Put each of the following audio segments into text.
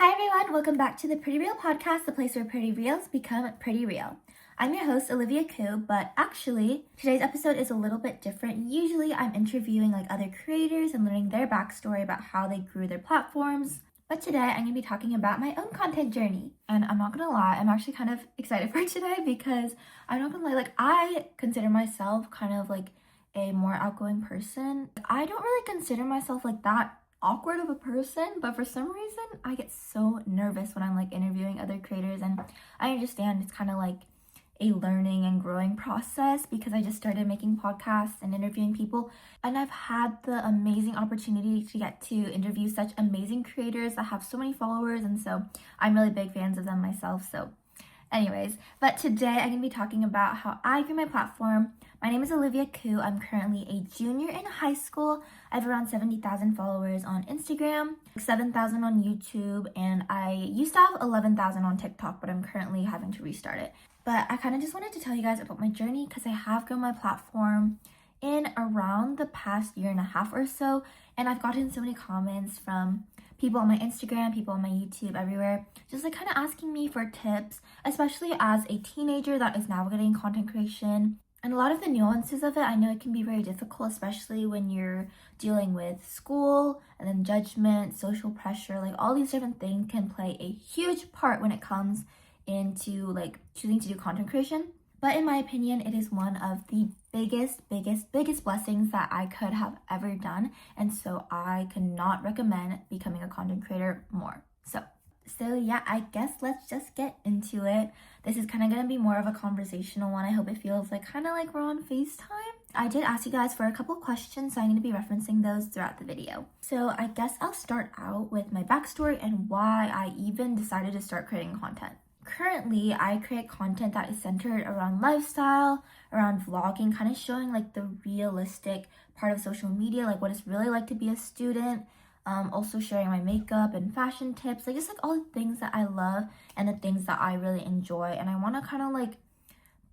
Hi everyone, welcome back to the Pretty Real podcast, the place where pretty reals become pretty real. I'm your host, Olivia Koo, but actually, today's episode is a little bit different. Usually I'm interviewing other creators and learning their backstory about how they grew their platforms. But today I'm going to be talking about my own content journey. And I'm not going to lie, I'm actually kind of excited for today because I'm not going to lie, I consider myself kind of a more outgoing person. I don't really consider myself that awkward of a person, but for some reason I get so nervous when I'm interviewing other creators, and I understand it's kind of a learning and growing process because I just started making podcasts and interviewing people, and I've had the amazing opportunity to get to interview such amazing creators that have so many followers, and so I'm really big fans of them myself. So anyways, but today I'm going to be talking about how I grew my platform. My name is Olivia Koo. I'm currently a junior in high school. I have around 70,000 followers on Instagram, 7,000 on YouTube, and I used to have 11,000 on TikTok, but I'm currently having to restart it. But I kind of just wanted to tell you guys about my journey because I have grown my platform in around the past year and a half or so, and I've gotten so many comments from people on my Instagram, people on my YouTube, everywhere, just kind of asking me for tips, especially as a teenager that is navigating content creation. And a lot of the nuances of it, I know it can be very difficult, especially when you're dealing with school and then judgment, social pressure, all these different things can play a huge part when it comes into choosing to do content creation. But in my opinion, it is one of the biggest blessings that I could have ever done. And so I cannot recommend becoming a content creator more. So yeah, I guess let's just get into it. This is kind of going to be more of a conversational one. I hope it feels kind of like we're on FaceTime. I did ask you guys for a couple questions, so I'm going to be referencing those throughout the video. So I guess I'll start out with my backstory and why I even decided to start creating content. Currently, I create content that is centered around lifestyle, around vlogging, kind of showing the realistic part of social media, what it's really like to be a student. Also sharing my makeup and fashion tips, just all the things that I love and the things that I really enjoy. And I want to kind of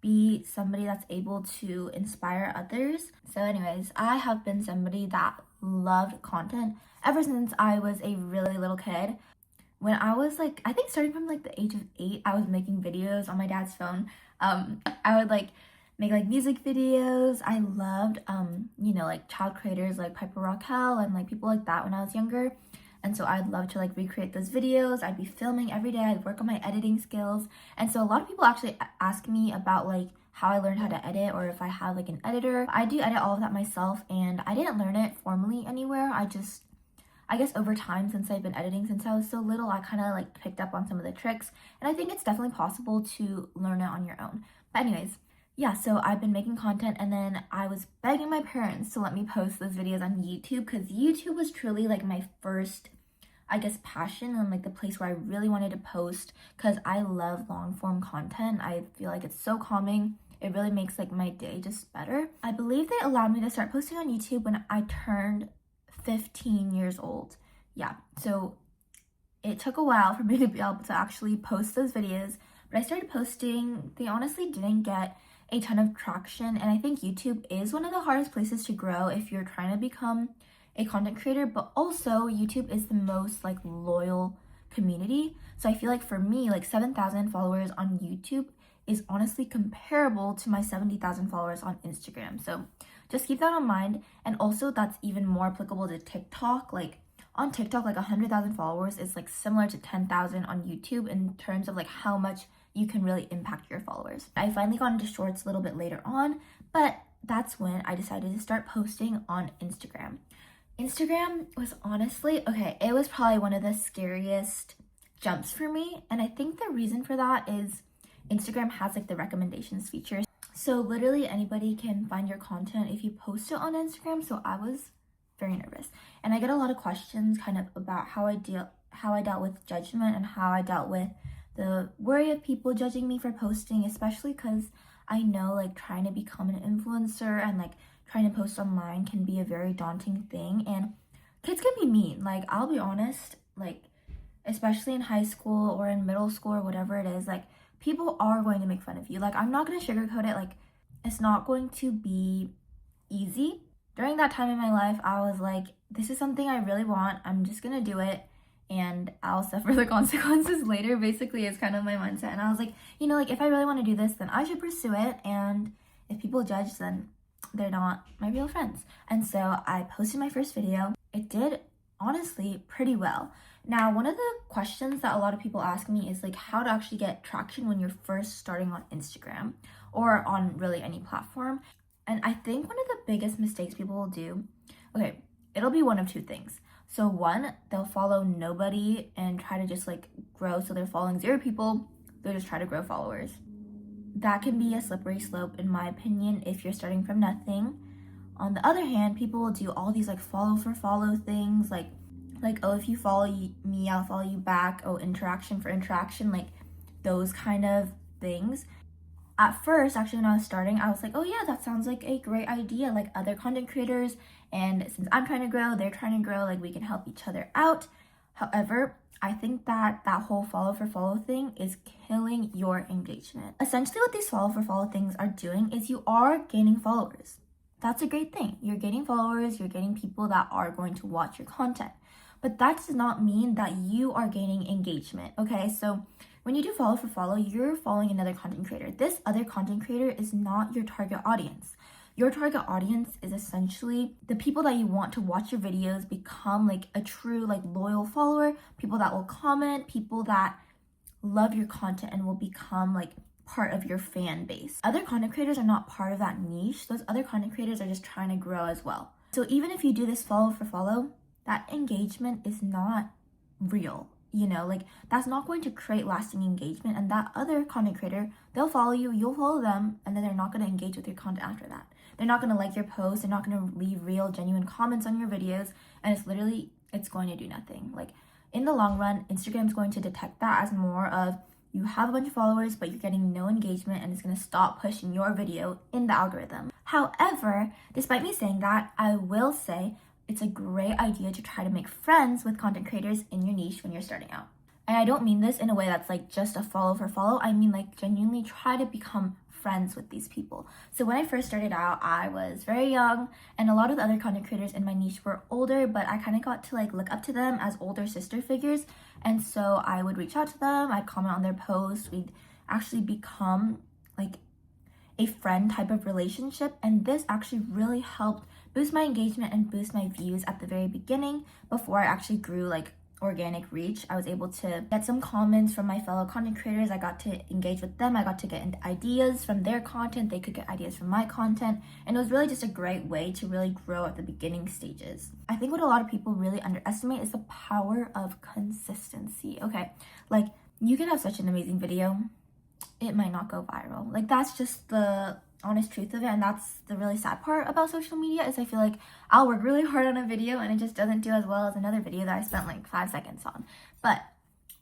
be somebody that's able to inspire others. So anyways, I have been somebody that loved content ever since I was a really little kid. When I was I think starting from the age of 8, I was making videos on my dad's phone. I would make music videos. I loved child creators like Piper Raquel and people like that when I was younger. And so I'd love to recreate those videos. I'd be filming every day. I'd work on my editing skills. And so a lot of people actually ask me about how I learned how to edit, or if I have an editor. I do edit all of that myself, and I didn't learn it formally anywhere. I guess over time, since I've been editing since I was so little, I kind of picked up on some of the tricks, and I think it's definitely possible to learn it on your own. But anyways, yeah, so I've been making content, and then I was begging my parents to let me post those videos on YouTube, because YouTube was truly my first, I guess, passion, and the place where I really wanted to post, because I love long form content. I feel it's so calming. It really makes my day just better. I believe they allowed me to start posting on YouTube when I turned 15 years old. Yeah, so it took a while for me to be able to actually post those videos, but I started posting. They honestly didn't get a ton of traction, and I think YouTube is one of the hardest places to grow if you're trying to become a content creator, but also YouTube is the most loyal community. So I feel for me, 7,000 followers on YouTube is honestly comparable to my 70,000 followers on Instagram. So just keep that in mind. And also that's even more applicable to TikTok. On TikTok, 100,000 followers is similar to 10,000 on YouTube in terms of how much you can really impact your followers. I finally got into shorts a little bit later on, but that's when I decided to start posting on Instagram. Instagram was honestly, it was probably one of the scariest jumps for me. And I think the reason for that is Instagram has the recommendations feature. So literally anybody can find your content if you post it on Instagram. So I was very nervous. And I get a lot of questions kind of about how I dealt with judgment and how I dealt with the worry of people judging me for posting, especially because I know trying to become an influencer and trying to post online can be a very daunting thing, and kids can be mean. I'll be honest, especially in high school or in middle school or whatever it is, people are going to make fun of you. I'm not going to sugarcoat it. It's not going to be easy. During that time in my life, I was this is something I really want. I'm just going to do it. and I'll suffer the consequences later, basically, is kind of my mindset. And I was like, like if I really want to do this, then I should pursue it. And if people judge, then they're not my real friends. And so I posted my first video. It did honestly pretty well. Now, one of the questions that a lot of people ask me is like how to actually get traction when you're first starting on Instagram or on really any platform. And I think one of the biggest mistakes people will do, okay, it'll be one of two things. So one, they'll follow nobody and try to just like grow. So they're following 0 people, they'll just try to grow followers. That can be a slippery slope, in my opinion, if you're starting from nothing. On the other hand, people will do all these like follow for follow things, like oh, if you follow me, I'll follow you back. Oh, interaction for interaction, like those kind of things. At first, actually, when I was starting, I was like, oh yeah, that sounds like a great idea. Like other content creators, and since I'm trying to grow, they're trying to grow, like we can help each other out. However, I think that whole follow for follow thing is killing your engagement. Essentially, what these follow for follow things are doing is you are gaining followers. That's a great thing. You're gaining followers, you're getting people that are going to watch your content. But that does not mean that you are gaining engagement, okay? So when you do follow for follow, you're following another content creator. This other content creator is not your target audience. Your target audience is essentially the people that you want to watch your videos, become like a true like loyal follower, people that will comment, people that love your content and will become like part of your fan base. Other content creators are not part of that niche. Those other content creators are just trying to grow as well. So even if you do this follow for follow, that engagement is not real. Like that's not going to create lasting engagement. And that other content creator, they'll follow you, you'll follow them, and then they're not going to engage with your content after that. They're not going to like your posts, they're not going to leave real, genuine comments on your videos, and it's going to do nothing. Like in the long run, Instagram's going to detect that as more of you have a bunch of followers, but you're getting no engagement, and it's going to stop pushing your video in the algorithm. However, despite me saying that, I will say it's a great idea to try to make friends with content creators in your niche when you're starting out. And I don't mean this in a way that's like just a follow for follow. I mean like genuinely try to become friends with these people. So when I first started out, I was very young, and a lot of the other content creators in my niche were older, but I kind of got to like look up to them as older sister figures. And so I would reach out to them, I'd comment on their posts, we'd actually become like a friend type of relationship. And this actually really helped boost my engagement and boost my views at the very beginning before I actually grew like organic reach. I was able to get some comments from my fellow content creators. I got to engage with them. I got to get ideas from their content. They could get ideas from my content. And it was really just a great way to really grow at the beginning stages. I think what a lot of people really underestimate is the power of consistency. Okay, like you can have such an amazing video, it might not go viral. Like that's just the honest truth of it. And that's the really sad part about social media, is I feel like I'll work really hard on a video and it just doesn't do as well as another video that I spent like 5 seconds on. But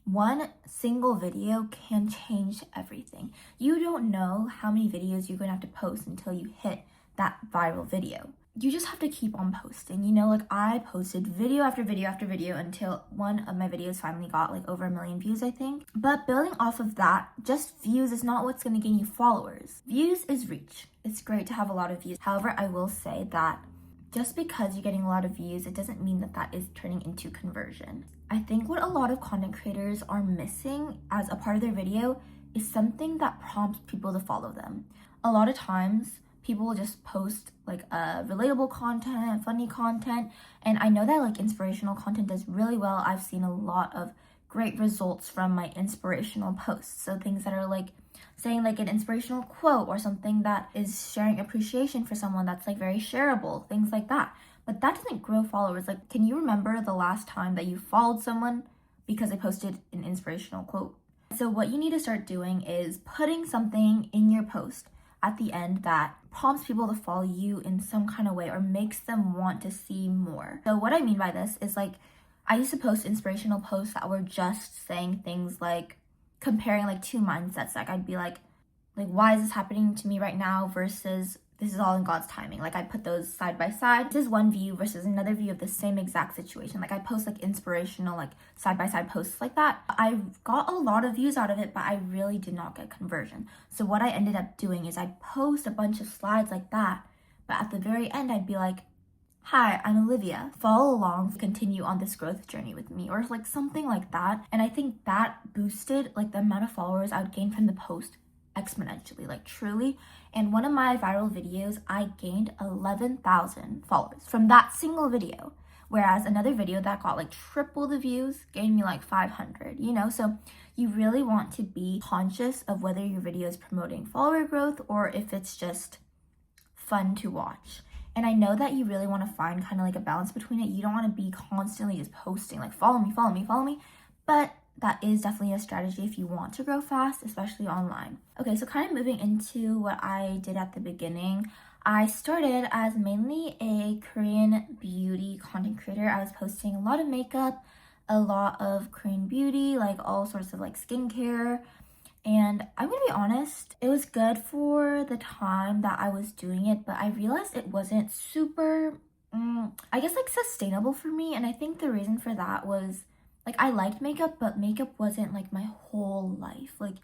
one single video can change everything. You don't know how many videos you're going to have to post until you hit that viral video. You just have to keep on posting, like I posted video after video after video until one of my videos finally got like over 1 million views, I think. But building off of that, just views is not what's going to gain you followers. Views is reach. It's great to have a lot of views. However, I will say that just because you're getting a lot of views, it doesn't mean that that is turning into conversion. I think what a lot of content creators are missing as a part of their video is something that prompts people to follow them. A lot of times, people will just post like relatable content, funny content, and I know that like inspirational content does really well. I've seen a lot of great results from my inspirational posts. So things that are like saying like an inspirational quote or something that is sharing appreciation for someone that's like very shareable, things like that. But that doesn't grow followers. Like, can you remember the last time that you followed someone because they posted an inspirational quote? So what you need to start doing is putting something in your post at the end that prompts people to follow you in some kind of way or makes them want to see more. So what I mean by this is like, I used to post inspirational posts that were just saying things like comparing like two mindsets. Like I'd be like why is this happening to me right now versus this is all in God's timing. Like I put those side by side. This is one view versus another view of the same exact situation. Like I post like inspirational like side by side posts like that. I got a lot of views out of it, but I really did not get conversion. So what I ended up doing is I'd post a bunch of slides like that, but at the very end I'd be like, hi, I'm Olivia. Follow along, continue on this growth journey with me, or like something like that. And I think that boosted like the amount of followers I would gain from the post exponentially, like truly. And one of my viral videos, I gained 11,000 followers from that single video. Whereas another video that got like triple the views gained me like 500, So you really want to be conscious of whether your video is promoting follower growth or if it's just fun to watch. And I know that you really want to find kind of like a balance between it. You don't want to be constantly just posting like follow me, follow me, follow me. But that is definitely a strategy if you want to grow fast, especially online. Okay, so kind of moving into what I did at the beginning. I started as mainly a Korean beauty content creator. I was posting a lot of makeup, a lot of Korean beauty, like all sorts of like skincare. And I'm gonna be honest, it was good for the time that I was doing it, but I realized it wasn't super, I guess like sustainable for me. And I think the reason for that was like I liked makeup, but makeup wasn't like my whole life. Like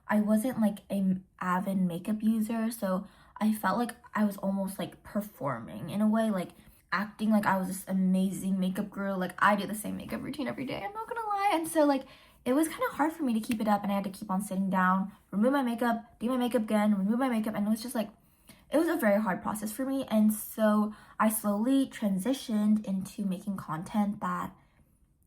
I wasn't like an avid makeup user, so I felt like I was almost like performing in a way, like acting like I was this amazing makeup girl. Like I do the same makeup routine every day, I'm not gonna lie. And so like it was kind of hard for me to keep it up, and I had to keep on sitting down, remove my makeup, do my makeup again, remove my makeup, and it was just like, it was a very hard process for me. And so I slowly transitioned into making content that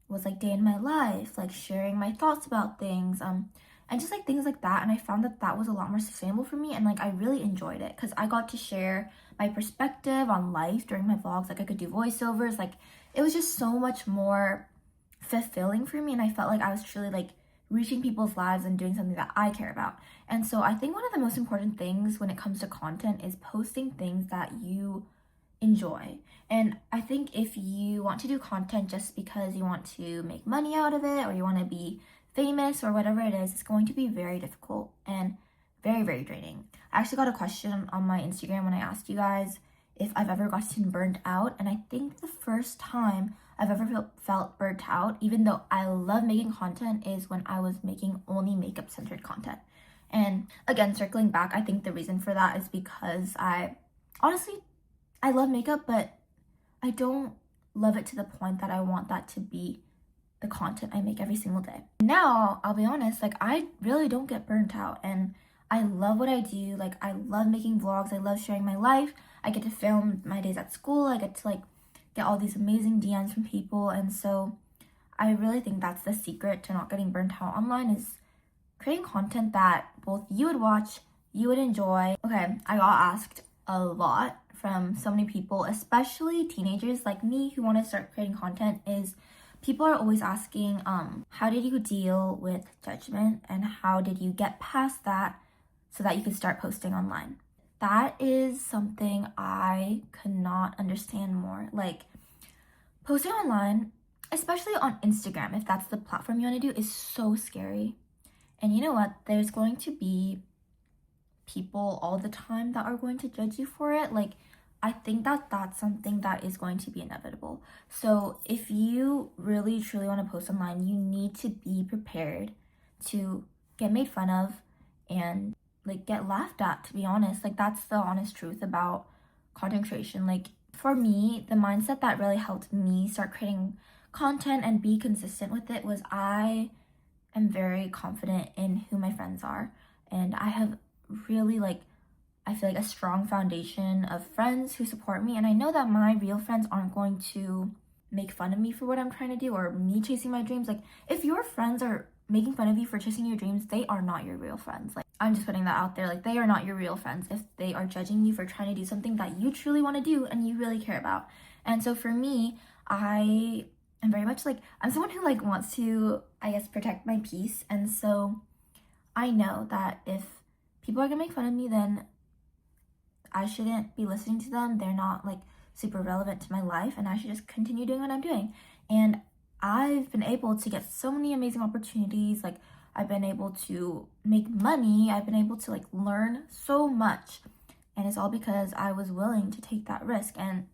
was like day in my life, like sharing my thoughts about things, and just like things like that. And I found that that was a lot more sustainable for me, and like I really enjoyed it because I got to share my perspective on life during my vlogs. Like I could do voiceovers, like it was just so much more fulfilling for me, and I felt like I was truly like reaching people's lives and doing something that I care about. And so I think one of the most important things when it comes to content is posting things that you enjoy. And I think if you want to do content just because you want to make money out of it or you want to be famous or whatever it is, it's going to be very difficult and very, very draining. I actually got a question on my Instagram when I asked you guys if I've ever gotten burnt out, and I think the first time I've ever felt burnt out, even though I love making content, is when I was making only makeup centered content. And again, circling back, I think the reason for that is because I love makeup, but I don't love it to the point that I want that to be the content I make every single day. Now, I'll be honest, like I really don't get burnt out, and I love what I do. Like I love making vlogs, I love sharing my life. I get to film my days at school, I get to like get all these amazing DMs from people. And so I really think that's the secret to not getting burnt out online, is creating content that both you would watch, you would enjoy. Okay, I got asked a lot from so many people, especially teenagers like me who want to start creating content, is people are always asking, how did you deal with judgment and how did you get past that so that you could start posting online? That is something I could not understand more. Like posting online, especially on Instagram, if that's the platform you want to do, is so scary. And you know what? There's going to be people all the time that are going to judge you for it. Like I think that that's something that is going to be inevitable. So if you really truly want to post online, you need to be prepared to get made fun of and like get laughed at, to be honest. Like that's the honest truth about content creation. Like for me, the mindset that really helped me start creating content and be consistent with it was I am very confident in who my friends are, and I have really like, I feel like a strong foundation of friends who support me. And I know that my real friends aren't going to make fun of me for what I'm trying to do or me chasing my dreams. Like if your friends are making fun of you for chasing your dreams, they are not your real friends. Like I'm just putting that out there. Like they are not your real friends if they are judging you for trying to do something that you truly want to do and you really care about. And so for me, I am very much like, I'm someone who like wants to, I guess, protect my peace. And so I know that if people are gonna make fun of me, then I shouldn't be listening to them. They're not like super relevant to my life, and I should just continue doing what I'm doing. And I've been able to get so many amazing opportunities. Like I've been able to make money. I've been able to like learn so much. And it's all because I was willing to take that risk. And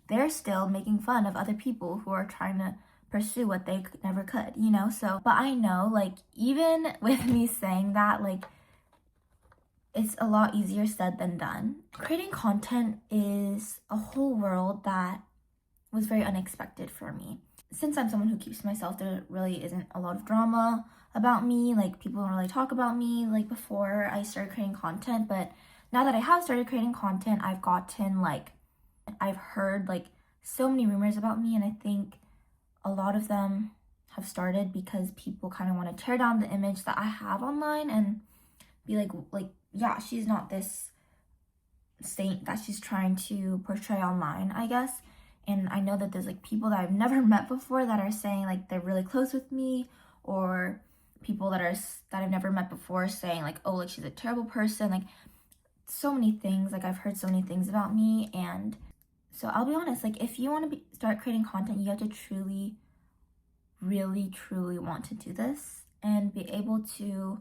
they're still making fun of other people who are trying to pursue what they never could, So, but I know like even with me saying that, like it's a lot easier said than done. Creating content is a whole world that was very unexpected for me. Since I'm someone who keeps to myself, there really isn't a lot of drama about me. Like, people don't really talk about me like before I started creating content. But now that I have started creating content, I've heard like so many rumors about me, and I think a lot of them have started because people kind of want to tear down the image that I have online and be like, yeah, she's not this saint that she's trying to portray online, I guess. And I know that there's like people that I've never met before that are saying like they're really close with me, or people that I've never met before saying like, oh, like she's a terrible person. Like, so many things. Like, I've heard so many things about me. And so I'll be honest, like, if you want to start creating content, you have to truly, really, truly want to do this and be able to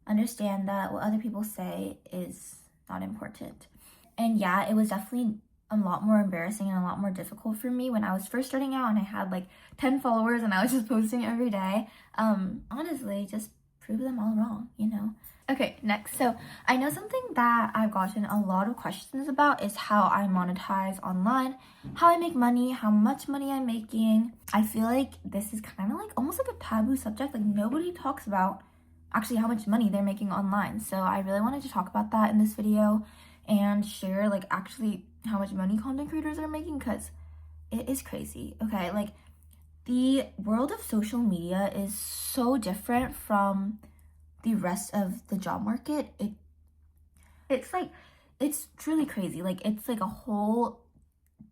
understand that what other people say is not important. And yeah, it was definitely a lot more embarrassing and a lot more difficult for me when I was first starting out and I had like 10 followers and I was just posting every day. Honestly, just prove them all wrong, you know? Okay, next. So I know something that I've gotten a lot of questions about is how I monetize online, how I make money, how much money I'm making. I feel like this is kind of like almost like a taboo subject. Like, nobody talks about actually how much money they're making online. So I really wanted to talk about that in this video and share like actually how much money content creators are making, because it is crazy. Okay, like, the world of social media is so different from the rest of the job market. It's truly crazy. Like, it's like a whole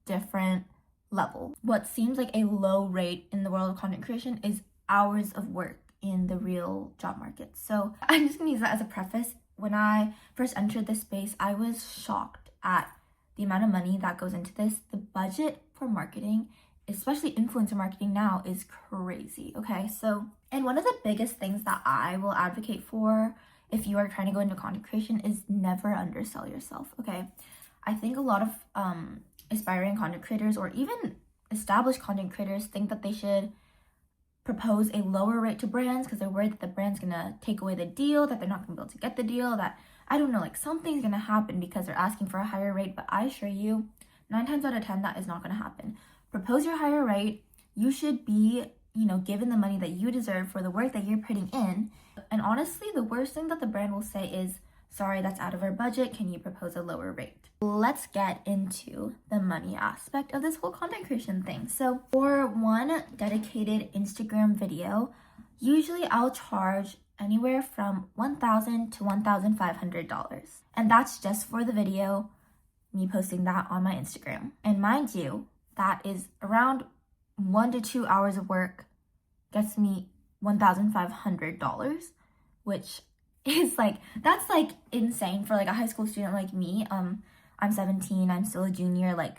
different level. What seems like a low rate in the world of content creation is hours of work in the real job market. So I'm just gonna use that as a preface. When I first entered this space, I was shocked at the amount of money that goes into this. The budget for marketing, especially influencer marketing now, is crazy. Okay, so, and one of the biggest things that I will advocate for if you are trying to go into content creation is never undersell yourself. Okay, I think a lot of aspiring content creators or even established content creators think that they should propose a lower rate to brands because they're worried that the brand's gonna take away the deal, that they're not gonna be able to get the deal, that, I don't know, like, something's gonna happen because they're asking for a higher rate. But I assure you, 9 times out of 10, that is not gonna happen. Propose your higher rate. You should be, given the money that you deserve for the work that you're putting in. And honestly, the worst thing that the brand will say is, sorry, that's out of our budget. Can you propose a lower rate? Let's get into the money aspect of this whole content creation thing. So for one dedicated Instagram video, usually I'll charge anywhere from $1,000 to $1,500. And that's just for the video, me posting that on my Instagram. And mind you, that is around 1 to 2 hours of work gets me $1,500, which is like, that's like insane for like a high school student like me. I'm 17, I'm still a junior. Like,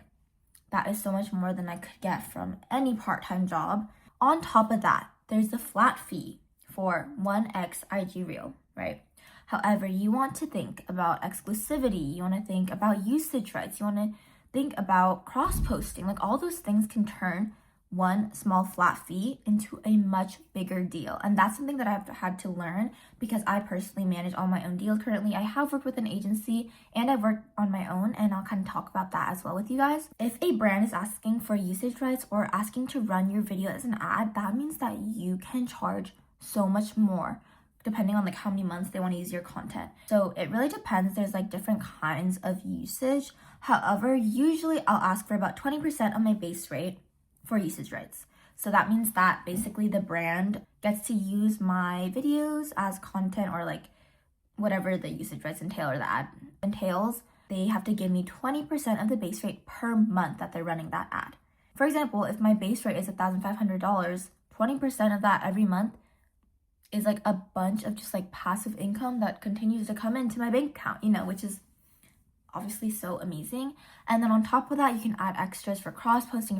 that is so much more than I could get from any part-time job. On top of that, there's the flat fee for 1x IG reel, right? However, you want to think about exclusivity, you want to think about usage rights, you want to think about cross-posting. Like, all those things can turn one small flat fee into a much bigger deal. And that's something that I've had to learn because I personally manage all my own deals currently. I have worked with an agency and I've worked on my own, and I'll kind of talk about that as well with you guys. If a brand is asking for usage rights or asking to run your video as an ad, that means that you can charge so much more depending on like how many months they want to use your content. So it really depends. There's like different kinds of usage. However, usually I'll ask for about 20% of my base rate for usage rights. So that means that basically the brand gets to use my videos as content, or like whatever the usage rights entail or the ad entails. They have to give me 20% of the base rate per month that they're running that ad. For example, if my base rate is $1,500, 20% of that every month is like a bunch of just like passive income that continues to come into my bank account, which is obviously so amazing. And then on top of that, you can add extras for cross-posting.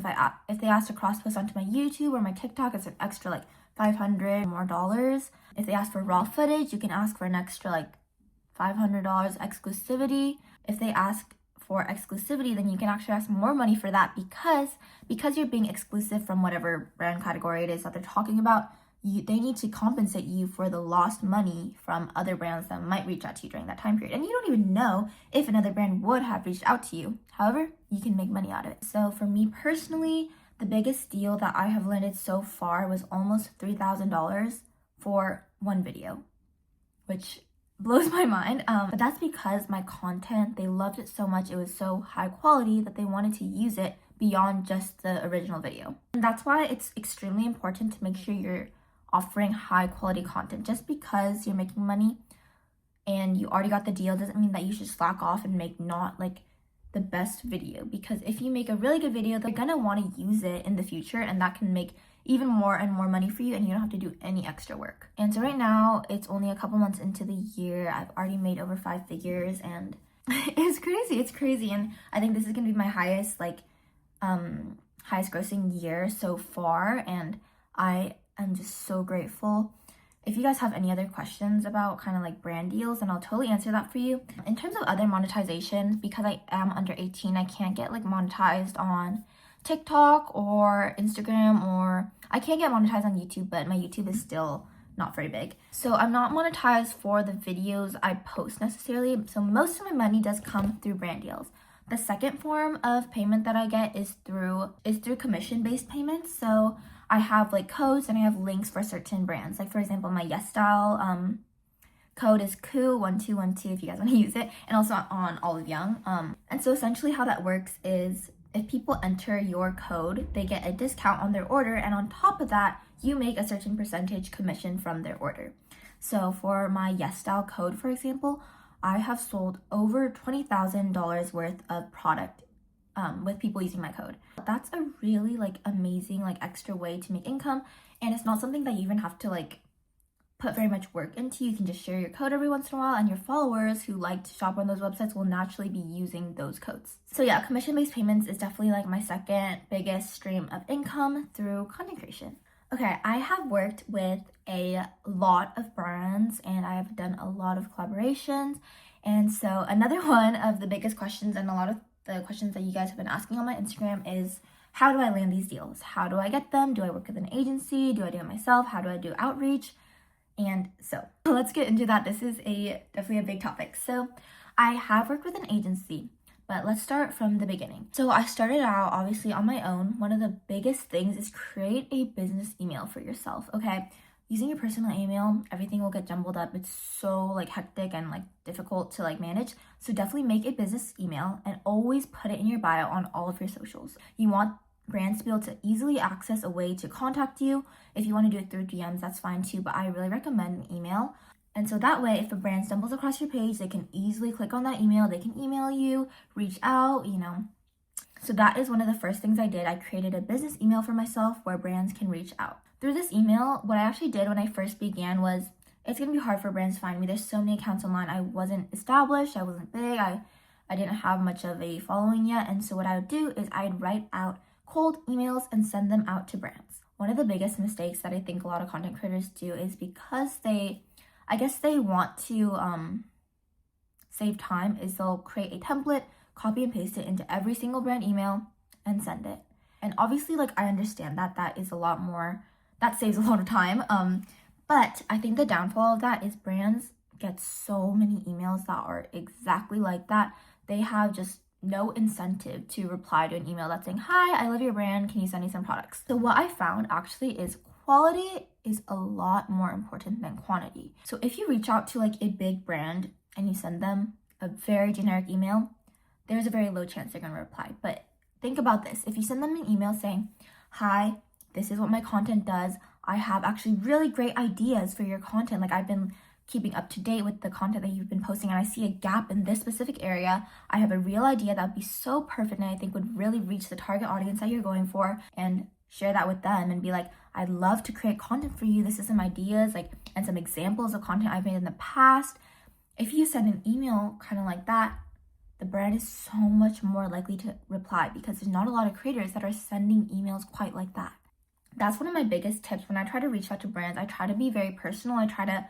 If they ask to cross-post onto my YouTube or my TikTok, it's an extra like $500 more. If they ask for raw footage, you can ask for an extra like $500 exclusivity. If they ask for exclusivity, then you can actually ask more money for that because you're being exclusive from whatever brand category it is that they're talking about. They need to compensate you for the lost money from other brands that might reach out to you during that time period. And you don't even know if another brand would have reached out to you. However, you can make money out of it. So for me personally, The biggest deal that I have landed so far was almost $3,000 for one video, which blows my mind. But that's because my content, they loved it so much. It was so high quality that they wanted to use it beyond just the original video. And that's why it's extremely important to make sure you're offering high quality content. Just because you're making money and you already got the deal doesn't mean that you should slack off and make not like the best video, because if you make a really good video, they're gonna want to use it in the future, and that can make even more and more money for you, and you don't have to do any extra work. And so right now it's only a couple months into the year. I've already made over 5 figures, and it's crazy. And I think this is gonna be my highest grossing year so far, and I am just so grateful. If you guys have any other questions about kind of like brand deals, then I'll totally answer that for you. In terms of other monetizations, because I am under 18, I can't get like monetized on TikTok or Instagram, or I can't get monetized on YouTube, but my YouTube is still not very big. So I'm not monetized for the videos I post necessarily. So most of my money does come through brand deals. The second form of payment that I get is through commission-based payments. So I have like codes and I have links for certain brands. Like for example, my Yes Style code is Koo1212 if you guys want to use it, and also on Olive Young. And so essentially how that works is if people enter your code, they get a discount on their order, and on top of that, you make a certain percentage commission from their order. So for my Yes Style code, for example, I have sold over $20,000 worth of product with people using my code. That's a really like amazing like extra way to make income, and it's not something that you even have to like put very much work into. You can just share your code every once in a while, and your followers who like to shop on those websites will naturally be using those codes. So yeah, commission-based payments is definitely like my second biggest stream of income through content creation. Okay, I have worked with a lot of brands and I have done a lot of collaborations. And so another one of the biggest questions, and a lot of the questions that you guys have been asking on my Instagram, is how do I land these deals? How do I get them? Do I work with an agency? Do I do it myself? How do I do outreach? And so let's get into that. This is definitely a big topic. So I have worked with an agency, but let's start from the beginning. So I started out obviously on my own. One of the biggest things is create a business email for yourself, okay? Using your personal email, everything will get jumbled up. It's so like hectic and like difficult to like manage. So definitely make a business email and always put it in your bio on all of your socials. You want brands to be able to easily access a way to contact you. If you want to do it through DMs, that's fine too, but I really recommend an email. And so that way, if a brand stumbles across your page, they can easily click on that email. They can email you, reach out, you know. So that is one of the first things I did. I created a business email for myself where brands can reach out. Through this email, what I actually did when I first began was, it's going to be hard for brands to find me. There's so many accounts online. I wasn't established. I wasn't big. I didn't have much of a following yet. And so what I would do is I'd write out cold emails and send them out to brands. One of the biggest mistakes that I think a lot of content creators do is because they want to save time, is they'll create a template, copy and paste it into every single brand email and send it. And obviously, like, I understand that saves a lot of time. But I think the downfall of that is brands get so many emails that are exactly like that. They have just no incentive to reply to an email that's saying, hi, I love your brand, can you send me some products? So what I found actually is quality is a lot more important than quantity. So if you reach out to like a big brand and you send them a very generic email, there's a very low chance they're going to reply. But think about this. If you send them an email saying, hi, this is what my content does. I have actually really great ideas for your content. Like, I've been keeping up to date with the content that you've been posting, and I see a gap in this specific area. I have a real idea that would be so perfect and I think would really reach the target audience that you're going for, and share that with them and be like, I'd love to create content for you. This is some ideas, like, and some examples of content I've made in the past. If you send an email kind of like that, the brand is so much more likely to reply, because there's not a lot of creators that are sending emails quite like that. That's one of my biggest tips when I try to reach out to brands. I try to be very personal. I try to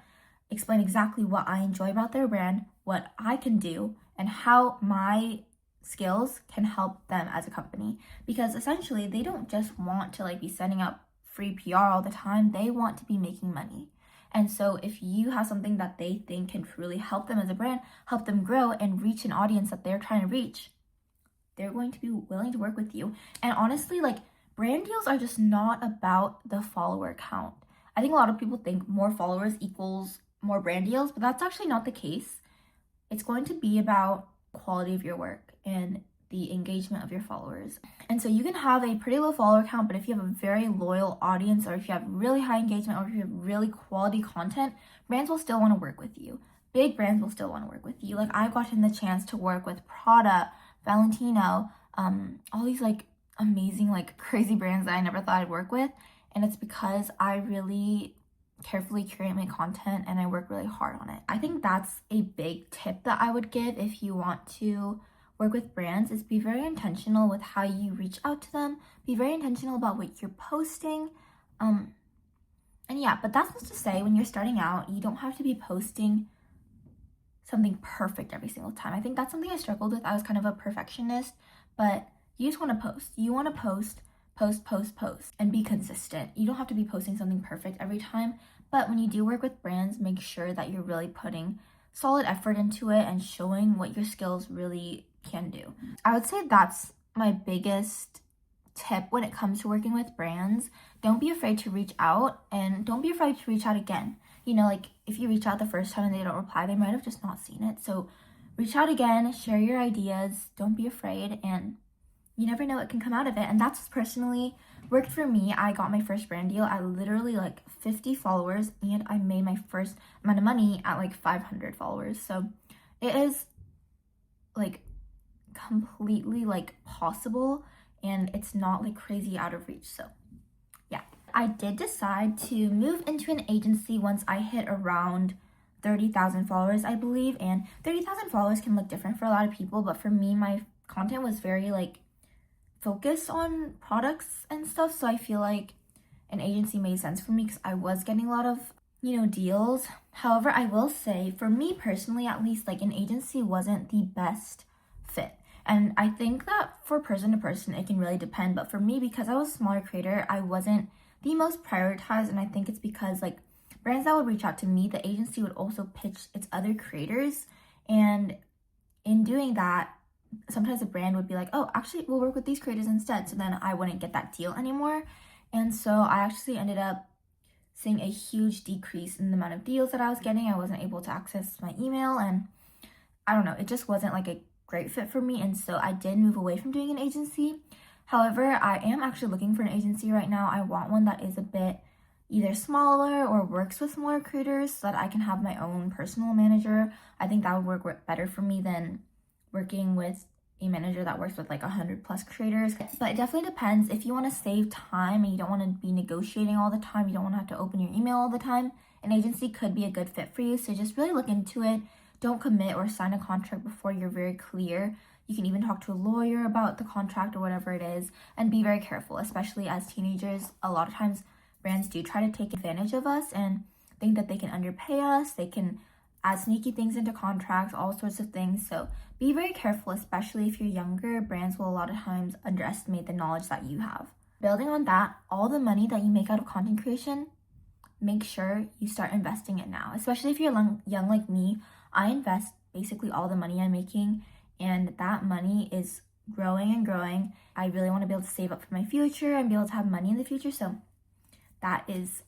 explain exactly what I enjoy about their brand, what I can do, and how my skills can help them as a company. Because essentially, they don't just want to like be sending out free PR all the time. They want to be making money. And so if you have something that they think can truly help them as a brand, help them grow and reach an audience that they're trying to reach, they're going to be willing to work with you. And honestly, like, brand deals are just not about the follower count. I think a lot of people think more followers equals more brand deals, but that's actually not the case. It's going to be about quality of your work and the engagement of your followers. And so you can have a pretty low follower count, but if you have a very loyal audience, or if you have really high engagement, or if you have really quality content, brands will still want to work with you. Big brands will still want to work with you. Like, I've gotten the chance to work with Prada, Valentino, all these like amazing, like crazy brands that I never thought I'd work with. And it's because I really carefully curate my content and I work really hard on it. I think that's a big tip that I would give if you want to work with brands, is be very intentional with how you reach out to them. Be very intentional about what you're posting. And yeah, but that's just to say, when you're starting out, you don't have to be posting something perfect every single time. I think that's something I struggled with. I was kind of a perfectionist, but you just want to post. You want to post, and be consistent. You don't have to be posting something perfect every time, but when you do work with brands, make sure that you're really putting solid effort into it and showing what your skills really can do. I would say that's my biggest tip when it comes to working with brands. Don't be afraid to reach out, and don't be afraid to reach out again. You know, like if you reach out the first time and they don't reply, they might have just not seen it. So reach out again, share your ideas, don't be afraid, and you never know what can come out of it. And that's personally worked for me. I got my first brand deal at literally like 50 followers, and I made my first amount of money at like 500 followers. So it is like completely like possible, and it's not like crazy out of reach. So yeah, I did decide to move into an agency once I hit around 30,000 followers, I believe. And 30,000 followers can look different for a lot of people, but for me, my content was very like focused on products and stuff, so I feel like an agency made sense for me because I was getting a lot of, deals. However, I will say, for me personally at least, like an agency wasn't the best fit. And I think that for person to person, it can really depend. But for me, because I was a smaller creator, I wasn't the most prioritized. And I think it's because like brands that would reach out to me, the agency would also pitch its other creators. And in doing that, sometimes a brand would be like, oh, actually, we'll work with these creators instead. So then I wouldn't get that deal anymore. And so I actually ended up seeing a huge decrease in the amount of deals that I was getting. I wasn't able to access my email, and I don't know, it just wasn't like a great fit for me. And so I did move away from doing an agency. However, I am actually looking for an agency right now. I want one that is a bit either smaller or works with smaller creators so that I can have my own personal manager. I think that would work better for me than working with a manager that works with like 100 plus creators. But it definitely depends. If you want to save time and you don't want to be negotiating all the time, you don't want to have to open your email all the time, an agency could be a good fit for you. So just really look into it. Don't commit or sign a contract before you're very clear. You can even talk to a lawyer about the contract or whatever it is, and be very careful, especially as teenagers. A lot of times brands do try to take advantage of us and think that they can underpay us. They can add sneaky things into contracts, all sorts of things. So be very careful, especially if you're younger. Brands will a lot of times underestimate the knowledge that you have. Building on that, all the money that you make out of content creation, make sure you start investing it now. Especially if you're young like me, I invest basically all the money I'm making, and that money is growing and growing. I really want to be able to save up for my future and be able to have money in the future. So that is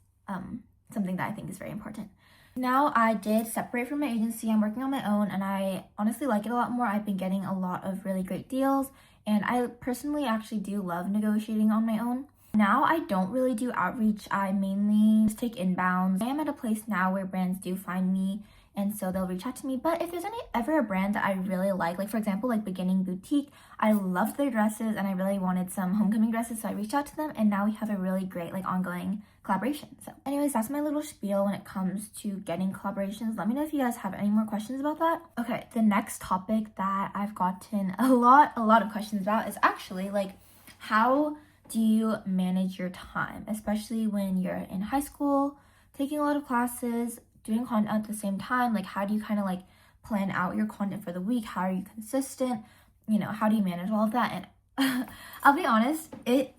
something that I think is very important. Now I did separate from my agency. I'm working on my own, and I honestly like it a lot more. I've been getting a lot of really great deals, and I personally actually do love negotiating on my own. Now I don't really do outreach. I mainly just take inbounds. I am at a place now where brands do find me, and so they'll reach out to me. But if there's ever a brand that I really like for example, like Beginning Boutique, I loved their dresses and I really wanted some homecoming dresses, so I reached out to them, and now we have a really great like ongoing collaboration. So anyways, that's my little spiel when it comes to getting collaborations. Let me know if you guys have any more questions about that. Okay, the next topic that I've gotten a lot of questions about is actually like, how do you manage your time, especially when you're in high school, taking a lot of classes, doing content at the same time? Like, how do you kind of like plan out your content for the week? How are you consistent? How do you manage all of that? And I'll be honest, it's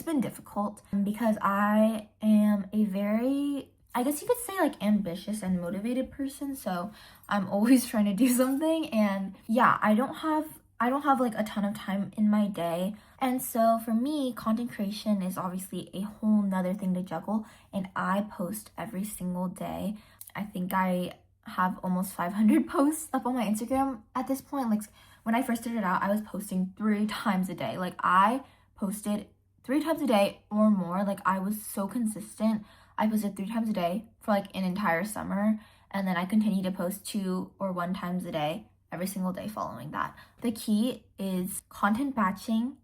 been difficult because I am a very, I guess you could say, like, ambitious and motivated person. So I'm always trying to do something, and yeah, I don't have I don't have like a ton of time in my day. And so for me, content creation is obviously a whole nother thing to juggle. And I post every single day. I think I have almost 500 posts up on my Instagram at this point. Like when I first started out, I was posting 3 times a day. Like I posted 3 times a day or more. Like I was so consistent. I posted 3 times a day for like an entire summer. And then I continued to post 2 or 1 times a day every single day following that. The key is content batching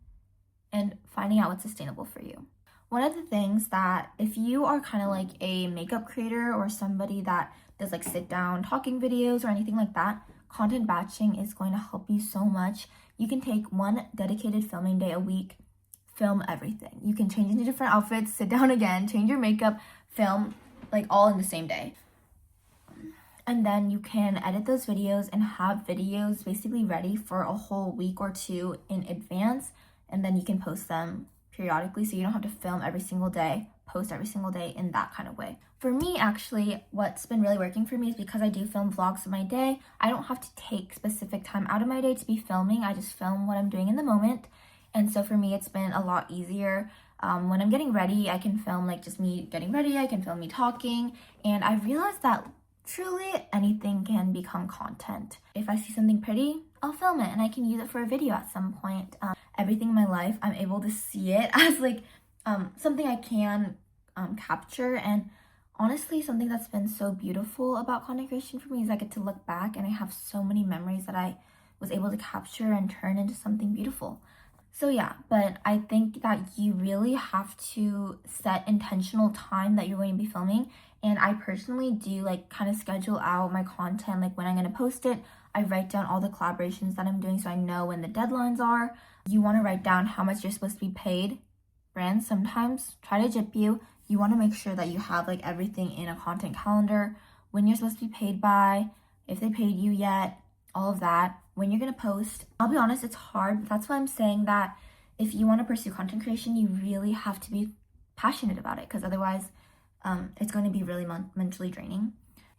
and finding out what's sustainable for you. One of the things that if you are kind of like a makeup creator or somebody that does like sit down talking videos or anything like that, content batching is going to help you so much. You can take 1 dedicated filming day a week, film everything. You can change into different outfits, sit down again, change your makeup, film like all in the same day. And then you can edit those videos and have videos basically ready for a whole week or 2 in advance. And then you can post them periodically so you don't have to film every single day, post every single day in that kind of way. For me, actually, what's been really working for me is because I do film vlogs of my day, I don't have to take specific time out of my day to be filming. I just film what I'm doing in the moment. And so for me, it's been a lot easier. When I'm getting ready, I can film like just me getting ready. I can film me talking. And I realized that truly anything can become content. If I see something pretty, I'll film it and I can use it for a video at some point. Everything in my life, I'm able to see it as like something I can capture. And honestly, something that's been so beautiful about content creation for me is I get to look back and I have so many memories that I was able to capture and turn into something beautiful. So yeah, but I think that you really have to set intentional time that you're going to be filming. And I personally do like kind of schedule out my content, like when I'm going to post it. I write down all the collaborations that I'm doing so I know when the deadlines are. You want to write down how much you're supposed to be paid. Brands sometimes try to jip you. You want to make sure that you have like everything in a content calendar, when you're supposed to be paid by, if they paid you yet, all of that, when you're going to post. I'll be honest, it's hard, but that's why I'm saying that if you want to pursue content creation, you really have to be passionate about it, because otherwise it's going to be really mentally draining.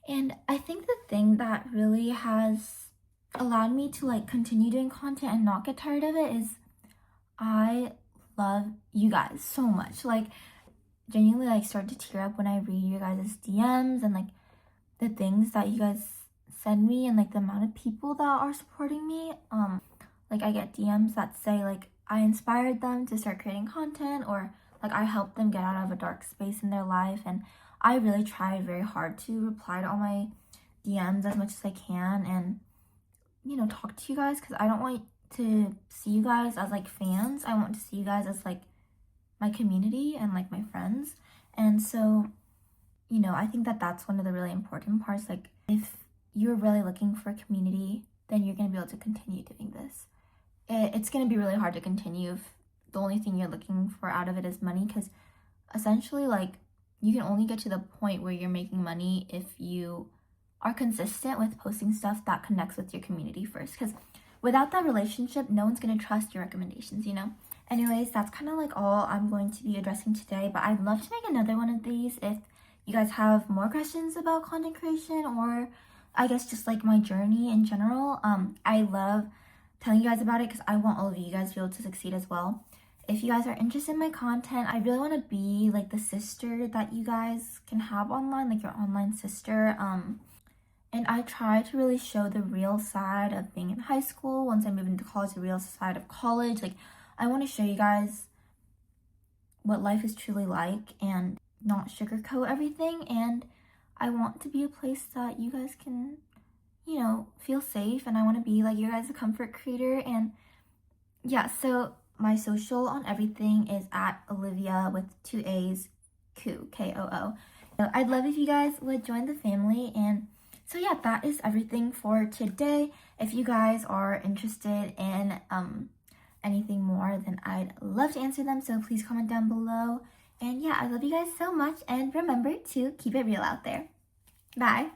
And I think the thing that really has allowed me to like continue doing content and not get tired of it is I love you guys so much. Like genuinely like start to tear up when I read your guys' DMs and like the things that you guys send me and like the amount of people that are supporting me. Like I get DMs that say like I inspired them to start creating content, or like I helped them get out of a dark space in their life. And I really try very hard to reply to all my DMs as much as I can and, you know, talk to you guys, because I don't want to see you guys as like fans. I want to see you guys as like my community and like my friends. And so, you know, I think that that's one of the really important parts. Like if you're really looking for a community, then you're going to be able to continue doing this. It's going to be really hard to continue if the only thing you're looking for out of it is money, because essentially like you can only get to the point where you're making money if you are consistent with posting stuff that connects with your community first, because without that relationship, no one's going to trust your recommendations, you know? Anyways, that's kind of like all I'm going to be addressing today, but I'd love to make another one of these if you guys have more questions about content creation, or I guess just like my journey in general. I love telling you guys about it because I want all of you guys to be able to succeed as well. If you guys are interested in my content, I really want to be like the sister that you guys can have online, like your online sister. And I try to really show the real side of being in high school. Once I move into college, the real side of college. Like I want to show you guys what life is truly like and not sugarcoat everything. And I want to be a place that you guys can, you know, feel safe. And I want to be like you guys a comfort creator. And yeah, so my social on everything is at Olivia with 2 A's, Koo, Koo. So I'd love if you guys would join the family. And so yeah, that is everything for today. If you guys are interested in anything more, then I'd love to answer them. So please comment down below. And yeah, I love you guys so much. And remember to keep it real out there. Bye.